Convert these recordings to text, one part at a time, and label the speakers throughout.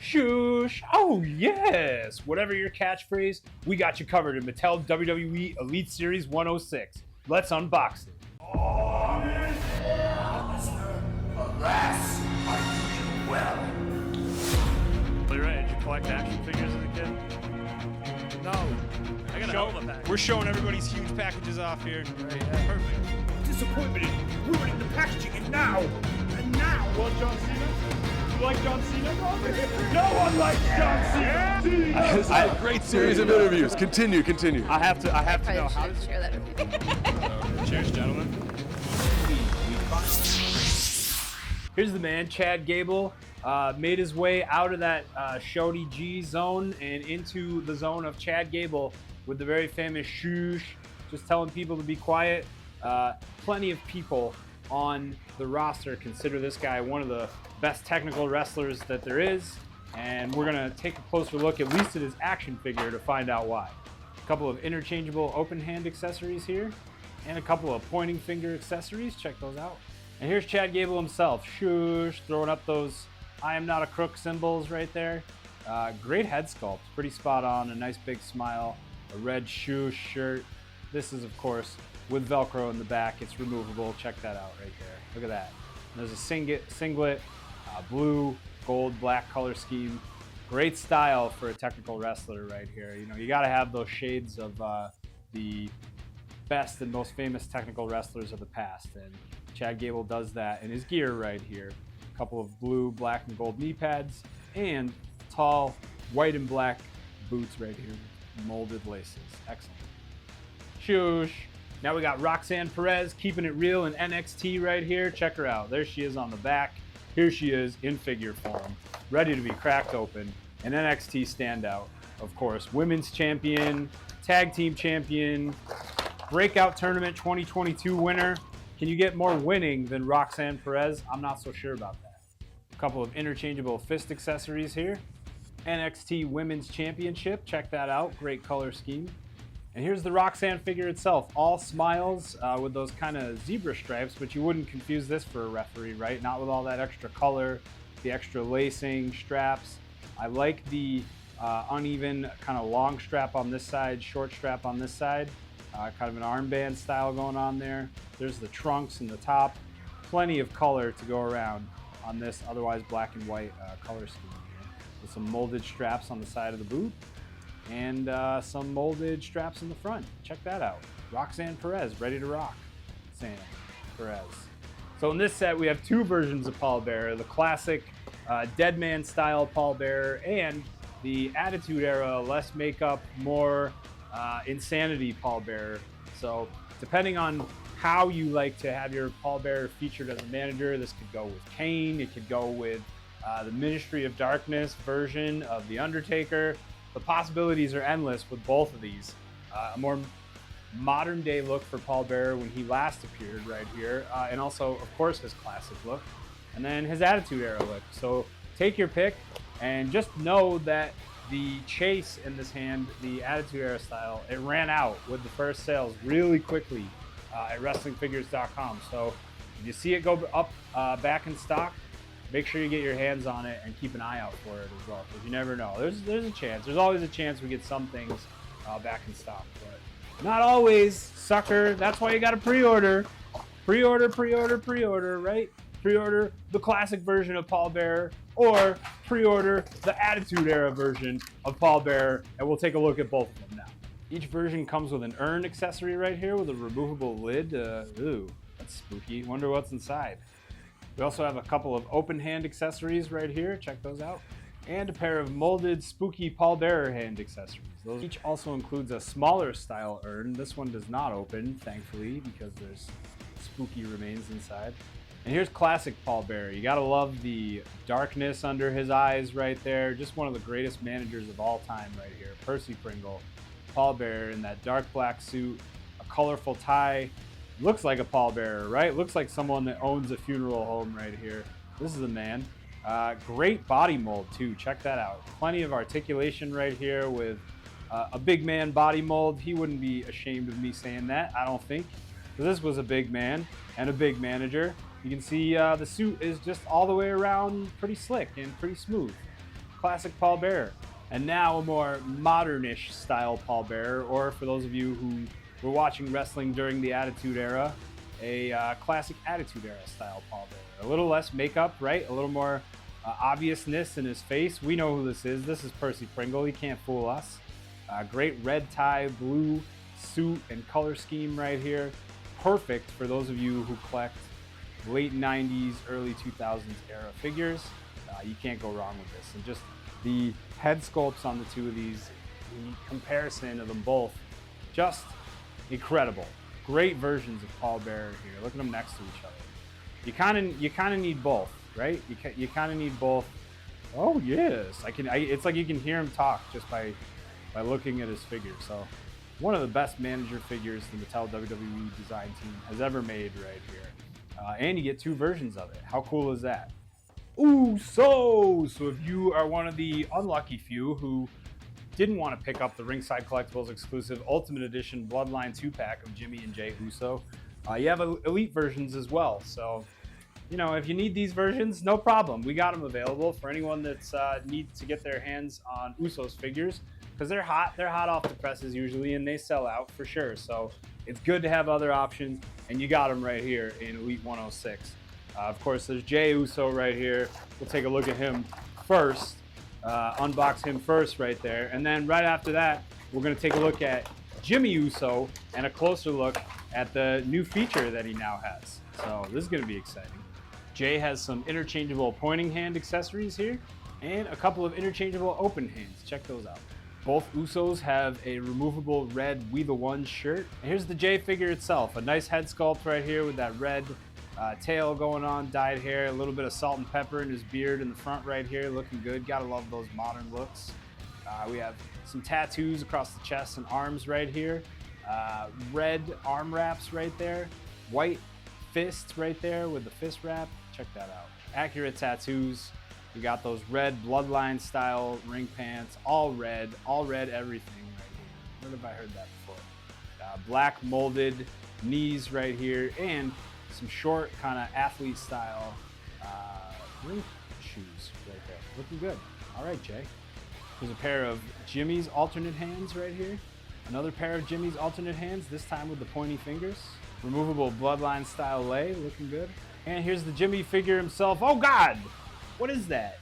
Speaker 1: Shoosh! Oh yes! Whatever your catchphrase, we got you covered in Mattel WWE Elite Series 106. Let's unbox it.
Speaker 2: All is well, alas, I do well.
Speaker 3: Really right? Did you collect action figures as a kid?
Speaker 4: No.
Speaker 3: I got a hell of a pack.
Speaker 4: We're showing everybody's huge packages off here.
Speaker 3: Right, yeah.
Speaker 4: Perfect.
Speaker 2: Disappointment is ruining the packaging, and now.
Speaker 3: You want John Cena? You like John Cena, Robert?
Speaker 2: No one likes John Cena.
Speaker 5: This is a great series of interviews. Continue.
Speaker 3: I have to know how
Speaker 6: Probably should share that with you.
Speaker 4: Cheers, gentlemen.
Speaker 1: Here's the man, Chad Gable. Made his way out of that Shorty G zone and into the zone of Chad Gable with the very famous shoosh, just telling people to be quiet. Plenty of people on the roster consider this guy one of the best technical wrestlers that there is, and we're gonna take a closer look at least at his action figure to find out why. A couple of interchangeable open hand accessories here, and a couple of pointing finger accessories. Check those out. And here's Chad Gable himself, shoosh, throwing up those I am not a crook symbols right there. Great head sculpt, pretty spot on, a nice big smile, a red shoosh shirt. This is, of course, with Velcro in the back. It's removable. Check that out right there. Look at that. There's a singlet, blue, gold, black color scheme. Great style for a technical wrestler right here. You know, you got to have those shades of the best and most famous technical wrestlers of the past, and Chad Gable does that in his gear right here. A couple of blue, black, and gold knee pads, and tall white and black boots right here, molded laces. Excellent. Shoosh. Now we got Roxanne Perez keeping it real in NXT right here. Check her out. There she is on the back. Here she is in figure form, ready to be cracked open. An NXT standout, of course. Women's champion, tag team champion, breakout tournament 2022 winner. Can you get more winning than Roxanne Perez? I'm not so sure about that. A couple of interchangeable fist accessories here. NXT Women's Championship. Check that out. Great color scheme. And here's the Roxanne figure itself, all smiles with those kind of zebra stripes, but you wouldn't confuse this for a referee, right? Not with all that extra color, the extra lacing, straps. I like the uneven kind of long strap on this side, short strap on this side, kind of an armband style going on there. There's the trunks and the top. Plenty of color to go around on this otherwise black and white color scheme here. With some molded straps on the side of the boot. And some molded straps in the front. Check that out. Roxanne Perez, ready to rock. Sam Perez. So in this set, we have two versions of Paul Bearer, the classic Dead Man style Paul Bearer and the Attitude Era, less makeup, more insanity Paul Bearer. So depending on how you like to have your Paul Bearer featured as a manager, this could go with Kane, it could go with the Ministry of Darkness version of The Undertaker. The possibilities are endless with both of these. A more modern day look for Paul Bearer when he last appeared right here, and also, of course, his classic look, and then his Attitude Era look. So take your pick, and just know that the chase in this hand, the Attitude Era style, it ran out with the first sales really quickly at WrestlingFigures.com. So if you see it go up back in stock, make sure you get your hands on it and keep an eye out for it as well, because you never know. There's a chance. There's always a chance we get some things back in stock, but not always, sucker. That's why you got to pre-order. Pre-order, right? Pre-order the classic version of Paul Bearer, or pre-order the Attitude Era version of Paul Bearer, and we'll take a look at both of them now. Each version comes with an urn accessory right here with a removable lid. Ooh, that's spooky. Wonder what's inside. We also have a couple of open hand accessories right here. Check those out. And a pair of molded spooky Paul Bearer hand accessories. Those each also includes a smaller style urn. This one does not open, thankfully, because there's spooky remains inside. And here's classic Paul Bearer. You gotta love the darkness under his eyes right there. Just one of the greatest managers of all time right here. Percy Pringle, Paul Bearer in that dark black suit, a colorful tie. Looks like a Paul Bearer, right? Looks like someone that owns a funeral home right here. This is a man. Great body mold too, check that out. Plenty of articulation right here with a big man body mold. He wouldn't be ashamed of me saying that, I don't think. This was a big man and a big manager. You can see the suit is just all the way around pretty slick and pretty smooth. classic pallbearer. And now a more modernish style pallbearer, or for those of you who were watching wrestling during the Attitude Era, a classic Attitude Era style pallbearer. A little less makeup, right? A little more obviousness in his face. We know who this is. This is Percy Pringle. He can't fool us. Great red tie, blue suit and color scheme right here. Perfect for those of you who collect late 90s, early 2000s era figures. You can't go wrong with this. And just the head sculpts on the two of these, the comparison of them both, just incredible. Great versions of pallbearer here. Look at them next to each other. You kind of need both, right? You kind of need both. Oh yes, it's like you can hear him talk just by looking at his figure. So one of the best manager figures the Mattel WWE design team has ever made right here. And you get two versions of it. How cool is that? Usos! So if you are one of the unlucky few who didn't want to pick up the Ringside Collectibles exclusive Ultimate Edition Bloodline 2-pack of Jimmy and Jey Uso, you have Elite versions as well. So, you know, if you need these versions, no problem. We got them available for anyone that's needs to get their hands on Usos figures, because they're hot. They're hot off the presses usually, and they sell out for sure. So it's good to have other options, and you got them right here in Elite 106. Of course, there's Jey Uso right here. We'll take a look at him first, unbox him first right there. And then right after that, we're going to take a look at Jimmy Uso and a closer look at the new feature that he now has. So this is going to be exciting. Jey has some interchangeable pointing hand accessories here and a couple of interchangeable open hands. Check those out. Both Usos have a removable red We The One shirt. And here's the Jey figure itself. A nice head sculpt right here with that red tail going on, dyed hair, a little bit of salt and pepper in his beard in the front right here, looking good. Gotta love those modern looks. We have some tattoos across the chest and arms right here. Red arm wraps right there. White fists right there with the fist wrap. Check that out. Accurate tattoos. We got those red bloodline style ring pants, all red everything right here. Where have I heard that before? Black molded knees right here, and some short kind of athlete style ring shoes right there. Looking good. All right, Jey. There's a pair of Jimmy's alternate hands right here. Another pair of Jimmy's alternate hands, this time with the pointy fingers. Removable bloodline style lei, looking good. And here's the Jimmy figure himself. Oh God! What is that?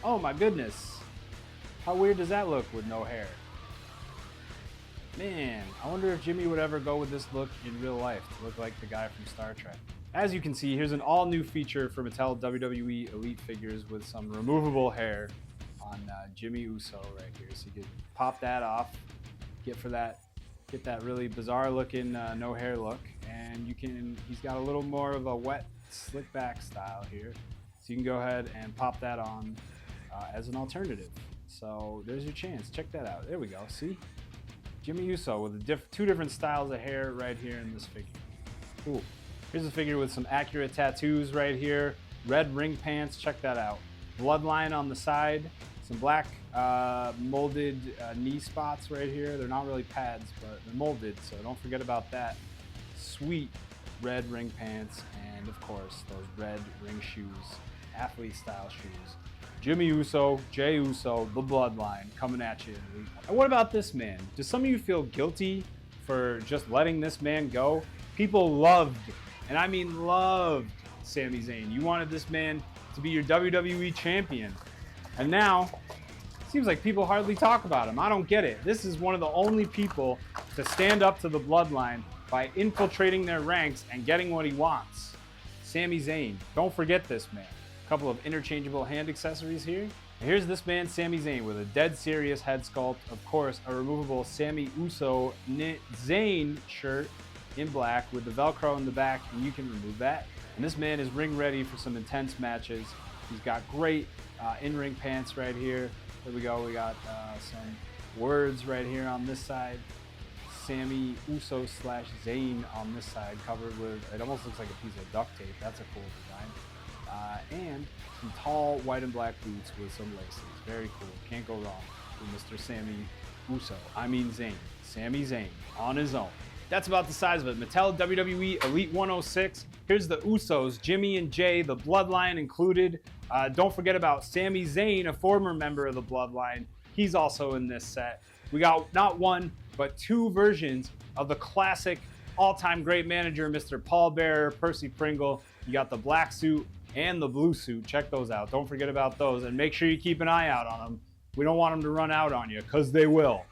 Speaker 1: Oh my goodness. How weird does that look with no hair? Man, I wonder if Jimmy would ever go with this look in real life to look like the guy from Star Trek. As you can see, here's an all-new feature for Mattel WWE Elite figures with some removable hair on Jimmy Uso right here. So you could pop that off, get that really bizarre looking no hair look, and he's got a little more of a wet slick back style here. So you can go ahead and pop that on as an alternative. So there's your chance. Check that out. There we go. See? Jimmy Uso with two different styles of hair right here in this figure. Cool. Here's a figure with some accurate tattoos right here. Red ring pants. Check that out. Bloodline on the side. Some black molded knee spots right here. They're not really pads, but they're molded, so don't forget about that. Sweet red ring pants, and of course, those red ring shoes. Athlete style shoes. Jimmy Uso, Jey Uso, the Bloodline, coming at you. And what about this man? Do some of you feel guilty for just letting this man go? People loved, and I mean loved, Sami Zayn. You wanted this man to be your WWE champion. And now, it seems like people hardly talk about him. I don't get it. This is one of the only people to stand up to the Bloodline by infiltrating their ranks and getting what he wants. Sami Zayn. Don't forget this man. Couple of interchangeable hand accessories here. And here's this man, Sami Zayn, with a dead serious head sculpt. Of course, a removable Sami Uso Zayn shirt in black with the Velcro in the back, and you can remove that. And this man is ring ready for some intense matches. He's got great in-ring pants right here. There we go. We got some words right here on this side. Sami Uso / Zayn on this side, covered with, it almost looks like a piece of duct tape. That's a cool design. And some tall white and black boots with some laces. Very cool. Can't go wrong with Mr. Sami Uso. I mean Zayn. Sami Zayn on his own. That's about the size of it. Mattel WWE Elite 106. Here's the Usos, Jimmy and Jey, the Bloodline included. Don't forget about Sami Zayn, a former member of the Bloodline. He's also in this set. We got not one, but two versions of the classic all-time great manager, Mr. Paul Bearer, Percy Pringle. You got the black suit and the blue suit. Check those out. Don't forget about those. And make sure you keep an eye out on them. We don't want them to run out on you, because they will.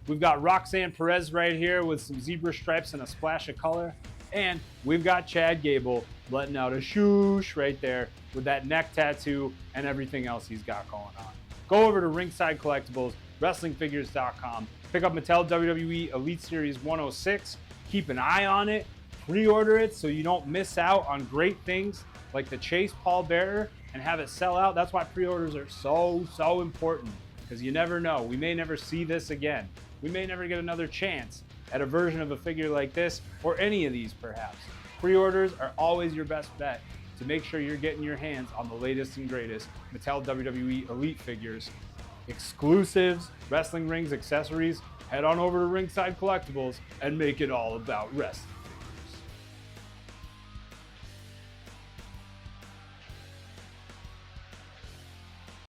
Speaker 1: We've got Roxanne Perez right here with some zebra stripes and a splash of color. And we've got Chad Gable letting out a shoosh right there with that neck tattoo and everything else he's got going on. Go over to Ringside Collectibles, WrestlingFigures.com. Pick up Mattel WWE Elite Series 106. Keep an eye on it. Pre-order it so you don't miss out on great things like the Chase Paul Bearer and have it sell out. That's why pre-orders are so important, because you never know. We may never see this again. We may never get another chance at a version of a figure like this, or any of these perhaps. Pre-orders are always your best bet to make sure you're getting your hands on the latest and greatest Mattel WWE Elite figures. Exclusives, wrestling rings, accessories. Head on over to Ringside Collectibles and make it all about wrestling.